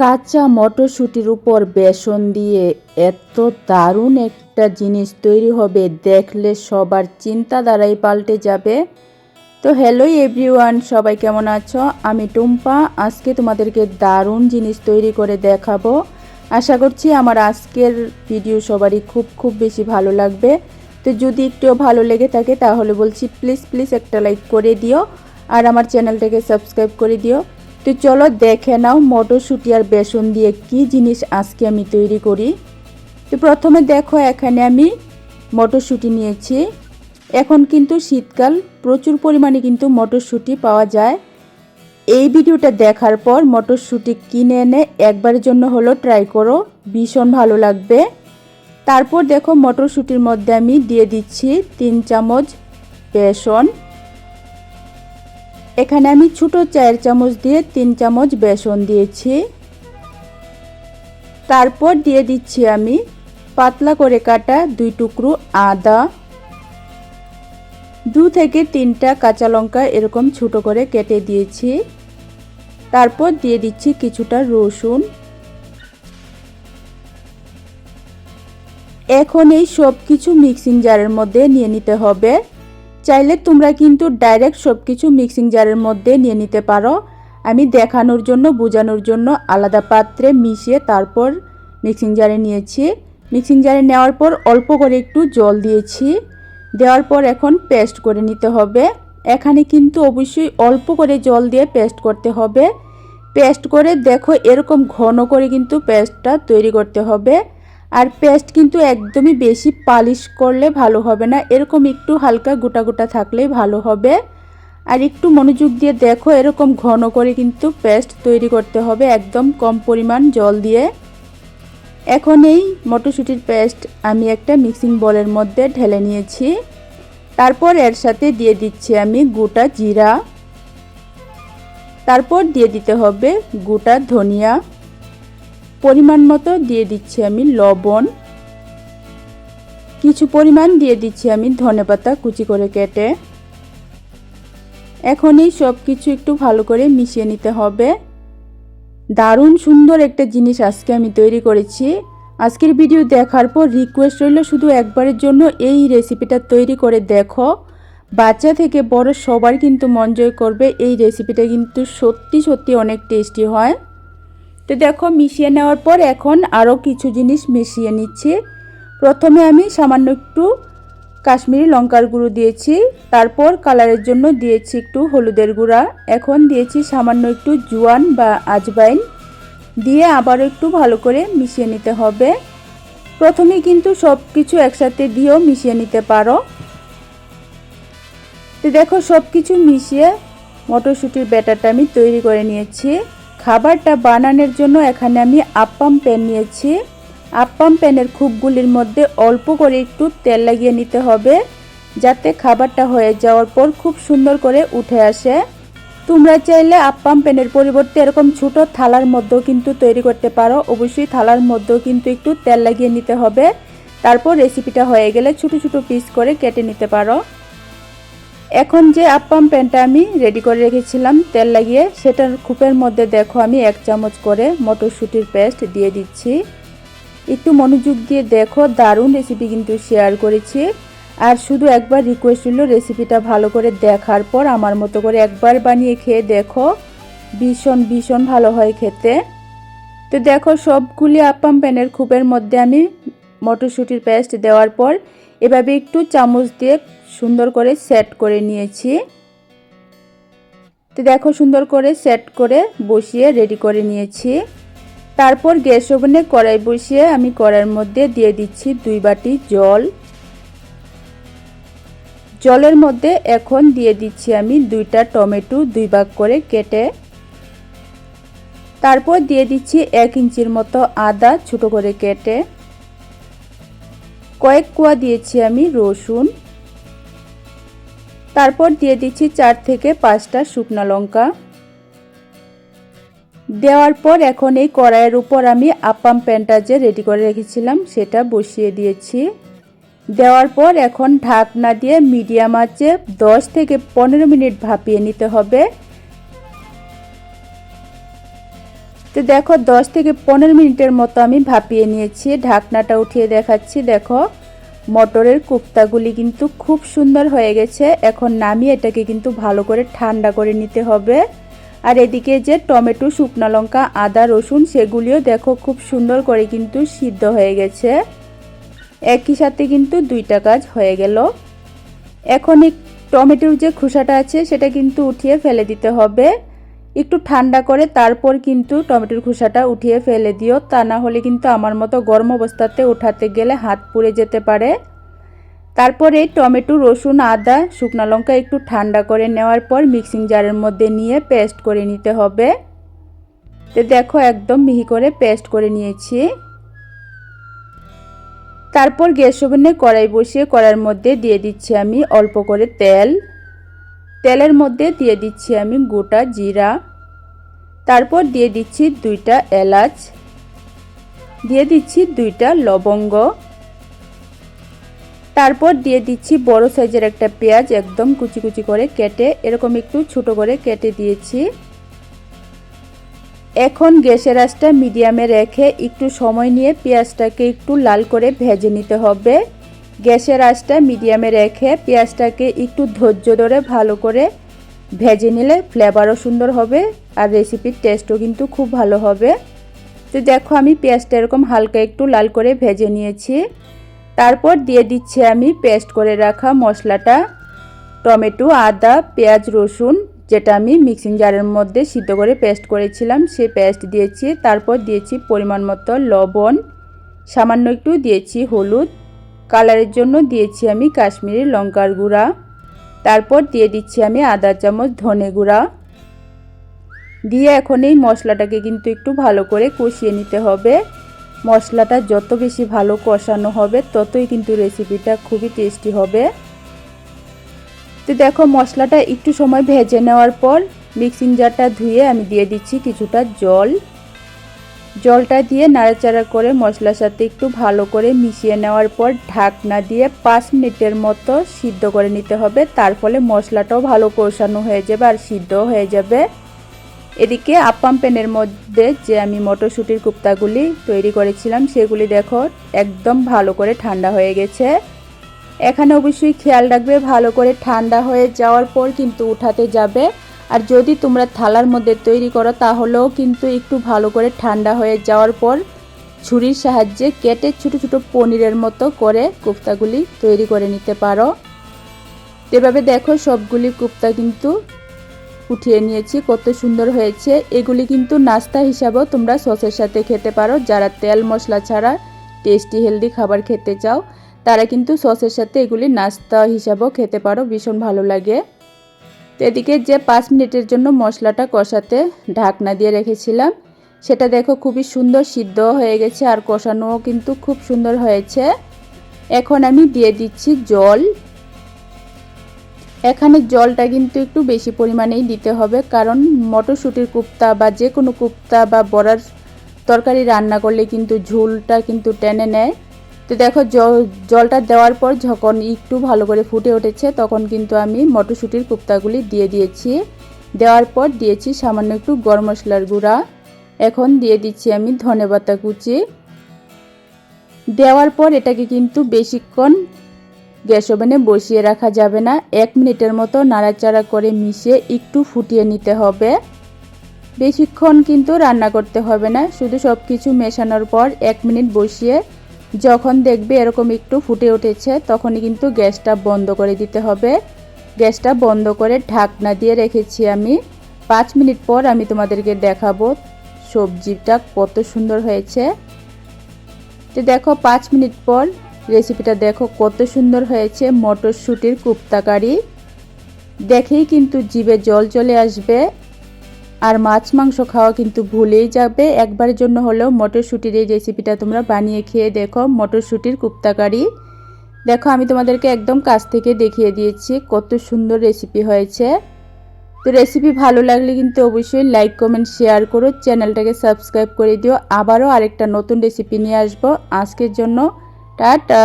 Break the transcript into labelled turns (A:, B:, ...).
A: কাঁচা মটরশুঁটির উপর বেসন দিয়ে এত দারুণ একটা জিনিস তৈরি হবে, দেখলে সবার চিন্তাধারাই পাল্টে যাবে। তো হ্যালো এভরিওয়ান, সবাই কেমন আছো? আমি টুম্পা। আজকে তোমাদেরকে দারুণ জিনিস তৈরি করে দেখাবো। আশা করছি আমার আজকের ভিডিও সবারই খুব বেশি ভালো লাগবে। তো যদি একটু ভালো লেগে থাকে তাহলে বলছি প্লিজ একটা লাইক করে দিও আর আমার চ্যানেলটাকে সাবস্ক্রাইব করে দিও। তো চলো দেখে নাও মটরশুঁটি আর বেসন দিয়ে কি জিনিস আজকে আমি তৈরি করি। তো প্রথমে দেখো, এখানে আমি মটরশুঁটি নিয়েছি। এখন কিন্তু শীতকাল, প্রচুর পরিমাণে কিন্তু মটরশুঁটি পাওয়া যায়। এই ভিডিওটা দেখার পর মটরশুঁটি কিনে এনে একবারের জন্য হলো ট্রাই করো, ভীষণ ভালো লাগবে। তারপর দেখো, মটরশুঁটির মধ্যে আমি দিয়ে দিচ্ছি 3 চামচ বেসন। এখানে আমি ছোটো চায়ের চামচ দিয়ে 3 চামচ বেসন দিয়েছি। তারপর দিয়ে দিচ্ছি আমি পাতলা করে কাটা 2 টুকরো আদা, 2 থেকে 3টা কাঁচা লঙ্কা এরকম ছোটো করে কেটে দিয়েছি। তারপর দিয়ে দিচ্ছি কিছুটা রসুন। এখন এই সব কিছু মিক্সিং জারের মধ্যে নিয়ে নিতে হবে। চাইলে তোমরা কিন্তু ডাইরেক্ট সব কিছু মিক্সিং জারের মধ্যে নিয়ে নিতে পারো। আমি দেখানোর জন্য, বোঝানোর জন্য আলাদা পাত্রে মিশিয়ে তারপর মিক্সিং জারে নিয়েছি। মিক্সিং জারে নেওয়ার পর অল্প করে একটু জল দিয়েছি। দেওয়ার পর এখন পেস্ট করে নিতে হবে। এখানে কিন্তু অবশ্যই অল্প করে জল দিয়ে পেস্ট করতে হবে। পেস্ট করে দেখো এরকম ঘন করে কিন্তু পেস্টটা তৈরি করতে হবে। আর পেস্ট কিন্তু একদমই বেশি পালিশ করলে ভালো হবে না, এরকম একটু হালকা গোটা গোটা থাকলেই ভালো হবে। আর একটু মনোযোগ দিয়ে দেখো, এরকম ঘন করে কিন্তু পেস্ট তৈরি করতে হবে, একদম কম পরিমাণ জল দিয়ে। এখন এই মটরশুঁটির পেস্ট আমি একটা মিক্সিং বোলের মধ্যে ঢেলে নিয়েছি। তারপর এর সাথে দিয়ে দিচ্ছি আমি গোটা জিরা। তারপর দিয়ে দিতে হবে গোটা ধনিয়া। পরিমাণ মতো দিয়ে দিচ্ছি আমি লবণ। কিছু পরিমাণ দিয়ে দিচ্ছি আমি ধনেপাতা কুচি করে কেটে। এখন এই সব কিছু একটু ভালো করে মিশিয়ে নিতে হবে। দারুণ সুন্দর একটা জিনিস আজকে আমি তৈরি করেছি। আজকের ভিডিও দেখার পর রিকোয়েস্ট রইল, শুধু একবারের জন্য এই রেসিপিটা তৈরি করে দেখো। বাচ্চা থেকে বড় সবার কিন্তু মন জয় করবে। এই রেসিপিটা কিন্তু সত্যি অনেক টেস্টি হয়। তো দেখো, মিশিয়ে নেওয়ার পর এখন আরও কিছু জিনিস মিশিয়ে নিচ্ছি। প্রথমে আমি সামান্য একটু কাশ্মীরি লঙ্কার গুঁড়ো দিয়েছি। তারপর কালারের জন্য দিয়েছি একটু হলুদের গুঁড়া। এখন দিয়েছি সামান্য একটু জোয়ান বা আজওয়াইন দিয়ে আবারও একটু ভালো করে মিশিয়ে নিতে হবে। প্রথমে কিন্তু সব কিছু একসাথে দিয়েও মিশিয়ে নিতে পারো। তো দেখো, সব কিছু মিশিয়ে মটরশুঁটির ব্যাটারটা আমি তৈরি করে নিয়েছি। খাবারটা বানানোর জন্য এখানে আমি আপ্পাম প্যান নিয়েছি। আপ্পাম প্যানের খুবগুলির মধ্যে অল্প করে একটু তেল লাগিয়ে নিতে হবে, যাতে খাবারটা হয়ে যাওয়ার পর খুব সুন্দর করে উঠে আসে। তোমরা চাইলে আপ্পাম প্যানের পরিবর্তে এরকম ছোট থালার মধ্যেও কিন্তু তৈরি করতে পারো। অবশ্যই থালার মধ্যেও কিন্তু একটু তেল লাগিয়ে নিতে হবে। তারপর রেসিপিটা হয়ে গেলে ছোট ছোট পিস করে কেটে নিতে পারো। এখন যে আপ্পাম প্যানটা আমি রেডি করে রেখেছিলাম তেল লাগিয়ে, সেটার খুপের মধ্যে দেখো আমি 1 চামচ করে মটরশুঁটির পেস্ট দিয়ে দিচ্ছি। একটু মনোযোগ দিয়ে দেখো, দারুণ রেসিপি কিন্তু শেয়ার করেছি। আর শুধু একবার রিকোয়েস্ট হলো, রেসিপিটা ভালো করে দেখার পর আমার মতো করে একবার বানিয়ে খেয়ে দেখো, ভীষণ ভালো হয় খেতে। তো দেখো, সবগুলি আপ্পাম প্যানের খুপের মধ্যে আমি মটরশুঁটির পেস্ট দেওয়ার পর এভাবে একটু চামচ দিয়ে সুন্দর করে সেট করে নিয়েছি। তো দেখো, সুন্দর করে সেট করে বসিয়ে রেডি করে নিয়েছি। তারপর গ্যাস ওভেনে কড়াই বসিয়ে আমি কড়াইয়ের মধ্যে দিয়ে দিচ্ছি 2 বাটি জল। জলের মধ্যে এখন দিয়ে দিচ্ছি আমি 2টা টমেটো 2 ভাগ করে কেটে। তারপর দিয়ে দিচ্ছি 1 ইঞ্চির মতো আদা ছোট করে কেটে। কয়েক কোয়া দিয়েছি আমি রসুন। তারপর দিয়ে দিচ্ছি 4 থেকে 5টা শুকনো লঙ্কা। দেওয়ার পর এখন এই কড়াইয়ের উপর আমি আপ্পাম প্যানটা যে রেডি করে রেখেছিলাম সেটা বসিয়ে দিয়েছি। দেওয়ার পর এখন ঢাকনা দিয়ে মিডিয়াম আঁচে 10 থেকে 15 মিনিট ভাপিয়ে নিতে হবে। তো তো দেখো 10 থেকে 15 মিনিটের মতো আমি ভাপিয়ে নিয়েছি। ঢাকনাটা উঠিয়ে দেখাচ্ছি। দেখো মটরের কোপ্তাগুলি কিন্তু খুব সুন্দর হয়ে গেছে। এখন নামিয়ে এটাকে কিন্তু ভালো করে ঠান্ডা করে নিতে হবে। আর এদিকে যে টমেটো, শুকনো লঙ্কা, আদা, রসুন সেগুলিও দেখো খুব সুন্দর করে কিন্তু সিদ্ধ হয়ে গেছে। একই সাথে কিন্তু দুইটা কাজ হয়ে গেল। এখন এই টমেটোর যে খোসাটা আছে সেটা কিন্তু উঠিয়ে ফেলে দিতে হবে। একটু ঠান্ডা করে তারপর কিন্তু টমেটোর খোসাটা উঠিয়ে ফেলে দিও, তা না হলে কিন্তু আমার মতো গরম অবস্থাতে উঠাতে গেলে হাত পুড়ে যেতে পারে। তারপরে টমেটো, রসুন, আদা, শুকনো লঙ্কা একটু ঠান্ডা করে নেওয়ার পর মিক্সিং জারের মধ্যে নিয়ে পেস্ট করে নিতে হবে। তো দেখো একদম মিহি করে পেস্ট করে নিয়েছি। তারপর গ্যাস ওভেনে কড়াই বসিয়ে কড়াইয়ের মধ্যে দিয়ে দিচ্ছি আমি অল্প করে তেল। তেলের মধ্যে দিয়ে দিচ্ছি আমি গোটা জিরা। তারপর দিয়ে দিচ্ছি 2টা এলাচ, দিয়ে দিচ্ছি 2টা লবঙ্গ। তারপর দিয়ে দিচ্ছি বড় সাইজের একটা পেঁয়াজ একদম কুচি কুচি করে কেটে, এরকম একটু ছোট করে কেটে দিয়েছি। এখন গ্যাসের আঁচটা মিডিয়ামে রেখে একটু সময় নিয়ে পেঁয়াজটাকে একটু লাল করে ভেজে নিতে হবে। গ্যাসের আঁচটা মিডিয়ামে রেখে পেঁয়াজটাকে একটু ধৈর্য ধরে ভালো করে ভেজে নিলে ফ্লেভারও সুন্দর হবে আর রেসিপির টেস্টও কিন্তু খুব ভালো হবে। তো দেখো আমি পেঁয়াজটা এরকম হালকা একটু লাল করে ভেজে নিয়েছি। তারপর দিয়ে দিচ্ছি আমি পেস্ট করে রাখা মশলাটা, টমেটো, আদা, পেঁয়াজ, রসুন, যেটা আমি মিক্সিং জারের মধ্যে সিদ্ধ করে পেস্ট করেছিলাম সেই পেস্ট দিয়েছি। তারপর দিয়েছি পরিমাণ মতো লবণ, সামান্য একটু দিয়েছি হলুদ, কালারের জন্য দিয়েছি আমি কাশ্মীরি লঙ্কার গুঁড়া। তারপর দিয়ে দিচ্ছি আমি আধা চামচ ধনে গুঁড়া দিয়ে এখন এই মশলাটাকে কিন্তু একটু ভালো করে কষিয়ে নিতে হবে। মশলাটা যত বেশি ভালো কষানো হবে ততই কিন্তু রেসিপিটা খুবই টেস্টি হবে। তো দেখো মশলাটা একটু সময় ভেজে নেওয়ার পর মিক্সিং জারটা ধুয়ে আমি দিয়ে দিচ্ছি কিছুটা জল। জলটা দিয়ে নাড়াচাড়া করে মশলার সাথে একটু ভালো করে মিশিয়ে নেওয়ার পর ঢাকনা দিয়ে 5 মিনিটের মতো সিদ্ধ করে নিতে হবে। তার ফলে মশলাটাও ভালো কষানো হয়ে যাবে আর সিদ্ধও হয়ে যাবে। এদিকে আপ্পাম প্যানের মধ্যে যে আমি মটরশুঁটির কোপ্তাগুলি তৈরি করেছিলাম সেগুলি দেখো একদম ভালো করে ঠান্ডা হয়ে গেছে। এখানে অবশ্যই খেয়াল রাখবে ভালো করে ঠান্ডা হয়ে যাওয়ার পর কিন্তু উঠাতে যাবে। আর যদি তোমরা থালার মধ্যে তৈরি করো তাহলেও কিন্তু একটু ভালো করে ঠান্ডা হয়ে যাওয়ার পর ছুরির সাহায্যে কেটে ছোট ছোট পনিরের মতো করে কোপ্তাগুলি তৈরি করে নিতে পারো। এভাবে দেখো সবগুলি কোপ্তা কিন্তু উঠিয়ে নিয়েছি, কত সুন্দর হয়েছে। এগুলি কিন্তু নাস্তা হিসাবেও তোমরা সসের সাথে খেতে পারো। যারা তেল মশলা ছাড়া টেস্টি হেলদি খাবার খেতে চাও তারা কিন্তু সসের সাথে এগুলি নাস্তা হিসাবেও খেতে পারো, ভীষণ ভালো লাগে। তো এদিকে যে 5 মিনিটের জন্য মশলাটা কষাতে ঢাকনা দিয়ে রেখেছিলাম সেটা দেখো খুবই সুন্দর সিদ্ধ হয়ে গেছে আর কষানোও কিন্তু খুব সুন্দর হয়েছে। এখন আমি দিয়ে দিচ্ছি জল। এখানে জলটা কিন্তু একটু বেশি পরিমাণেই দিতে হবে, কারণ মটরশুঁটির কোপ্তা বা যে কোনো কোপ্তা বা বড়ার তরকারি রান্না করলে কিন্তু ঝোলটা কিন্তু টেনে নেয়। তো দেখো জলটা দেওয়ার পর যখন একটু ভালো করে ফুটে উঠেছে তখন কিন্তু আমি মটরশুঁটির কোপ্তাগুলি দিয়ে দিয়েছি। দেওয়ার পর দিয়েছি সামান্য একটু গরম মশলার গুঁড়া। এখন দিয়ে দিচ্ছি আমি ধনেপাতা কুচি। দেওয়ার পর এটাকে কিন্তু বেশিক্ষণ গ্যাস ওভেনে বসিয়ে রাখা যাবে না, 1 মিনিটের মতো নাড়াচাড়া করে মিশিয়ে একটু ফুটিয়ে নিতে হবে। বেশিক্ষণ কিন্তু রান্না করতে হবে না, শুধু সব কিছু মেশানোর পর 1 মিনিট বসিয়ে যখন দেখবে এরকম একটু ফুটে উঠেছে তখনই কিন্তু গ্যাসটা বন্ধ করে দিতে হবে। গ্যাসটা বন্ধ করে ঢাকনা দিয়ে রেখেছি আমি। 5 মিনিট পর আমি তোমাদেরকে দেখাবো সবজিটা কত সুন্দর হয়েছে। তো দেখো 5 মিনিট পর রেসিপিটা দেখো কত সুন্দর হয়েছে। মটরশুঁটির কোপ্তা কারি দেখেই কিন্তু জিভে জল চলে আসবে আর মাছ মাংস খাওয়া কিন্তু ভুলেই যাবে। একবারের জন্য হলেও মটরশুঁটির এই রেসিপিটা তোমরা বানিয়ে খেয়ে দেখো। মটরশুঁটির কোপ্তা কারি দেখো আমি তোমাদেরকে একদম কাছ থেকে দেখিয়ে দিয়েছি কত সুন্দর রেসিপি হয়েছে। তো রেসিপি ভালো লাগলে কিন্তু অবশ্যই লাইক কমেন্ট শেয়ার করো, চ্যানেলটাকে সাবস্ক্রাইব করে দিও। আবারও আরেকটা নতুন রেসিপি নিয়ে আসবো। আজকের জন্য টাটা।